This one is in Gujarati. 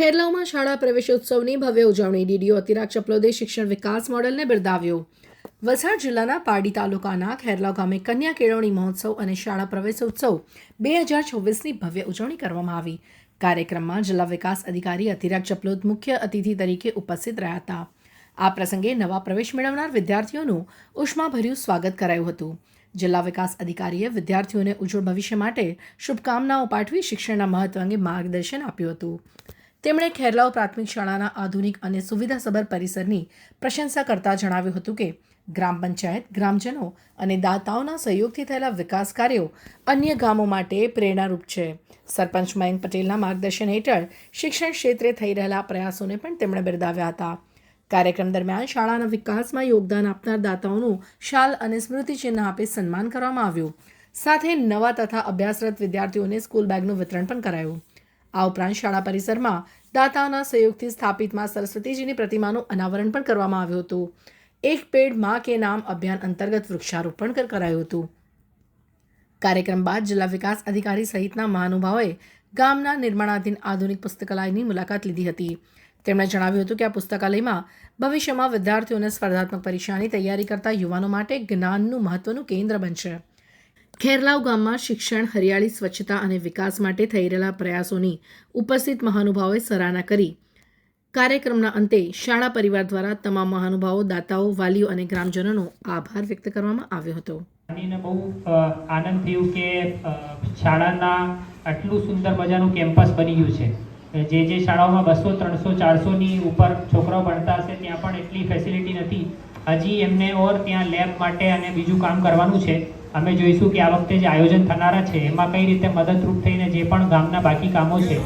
ખેરલાવમાં શાળા પ્રવેશોત્સવની ભવ્ય ઉજવણી. ડીડીઓ અતિરાગ ચપલોદે શિક્ષણ વિકાસ મોડેલને બિરદાવ્યો. વલસાડ જિલ્લાના પારડી તાલુકાના ખેરલાવ ગામે કન્યા કેળવણી મહોત્સવ અને શાળા પ્રવેશોત્સવ 2024ની ભવ્ય ઉજવણી કરવામાં આવી. કાર્યક્રમમાં જિલ્લા વિકાસ અધિકારી અતિરાગ ચપલોદ મુખ્ય અતિથિ તરીકે ઉપસ્થિત રહ્યા હતા. આ પ્રસંગે નવા પ્રવેશ મેળવનાર વિદ્યાર્થીઓનું ઉષ્માભર્યું સ્વાગત કરાયું હતું. જિલ્લા વિકાસ અધિકારીએ વિદ્યાર્થીઓને ઉજ્જવળ ભવિષ્ય માટે શુભકામનાઓ પાઠવી શિક્ષણના મહત્વ અંગે માર્ગદર્શન આપ્યું હતું. તેમણે ખેરલાવ પ્રાથમિક શાળાના આધુનિક અને સુવિધાસભર પરિસરની પ્રશંસા કરતા જણાવ્યું હતું કે ગ્રામ પંચાયત, ગ્રામજનો અને દાતાઓના સહયોગથી થયેલા વિકાસ કાર્યો અન્ય ગામો માટે પ્રેરણારૂપ છે. સરપંચ મયંક પટેલના માર્ગદર્શન હેઠળ શિક્ષણ ક્ષેત્રે થઈ રહેલા પ્રયાસોને પણ તેમણે બિરદાવ્યા હતા. કાર્યક્રમ દરમિયાન શાળાના વિકાસમાં યોગદાન આપનાર દાતાઓનું શાલ અને સ્મૃતિચિહ્ન આપી સન્માન કરવામાં આવ્યું. સાથે નવા તથા અભ્યાસરત વિદ્યાર્થીઓને સ્કૂલ બેગનું વિતરણ પણ કરાયું. આ ઉપરાંત શાળા પરિસરમાં દાતાઓના સહયોગથી સ્થાપિત માં સરસ્વતીજીની પ્રતિમાનું અનાવરણ પણ કરવામાં આવ્યું હતું. એક પેડ માં કે નામ અભિયાન અંતર્ગત વૃક્ષારોપણ કરાયું હતું. કાર્યક્રમ બાદ જિલ્લા વિકાસ અધિકારી સહિતના મહાનુભાવોએ ગામના નિર્માણાધીન આધુનિક પુસ્તકાલયની મુલાકાત લીધી હતી. તેમણે જણાવ્યું હતું કે આ પુસ્તકાલયમાં ભવિષ્યમાં વિદ્યાર્થીઓને સ્પર્ધાત્મક પરીક્ષાની તૈયારી કરતા યુવાનો માટે જ્ઞાનનું મહત્વનું કેન્દ્ર બનશે. ખેરલાવ ગામમાં શિક્ષણ, હરિયાળી, સ્વચ્છતા અને વિકાસ માટે થઈ રહેલા પ્રયાસોની ઉપસ્થિત મહાનુભાવોએ સરાહના કરી. કાર્યક્રમના અંતે શાળા પરિવાર દ્વારા તમામ મહાનુભાવો, દાતાઓ, વાલીઓ અને ગ્રામજનોનો આભાર વ્યક્ત કરવામાં આવ્યો હતો. બહુ આનંદ થયું કે શાળાના આટલું સુંદર મજાનું કેમ્પસ બની ગયું છે. જે શાળાઓમાં 200, 300, 400ની ઉપર છોકરાઓ ભણતા હશે ત્યાં પણ એટલી ફેસિલિટી નથી. હજી એમને ઓર ત્યાં લેબ માટે અને બીજું કામ કરવાનું છે. અમે જોઈશું કે આ વખતે જે આયોજન થનારા છે એમાં કઈ રીતે મદદરૂપ થઈને જે પણ ગામના બાકી કામો છે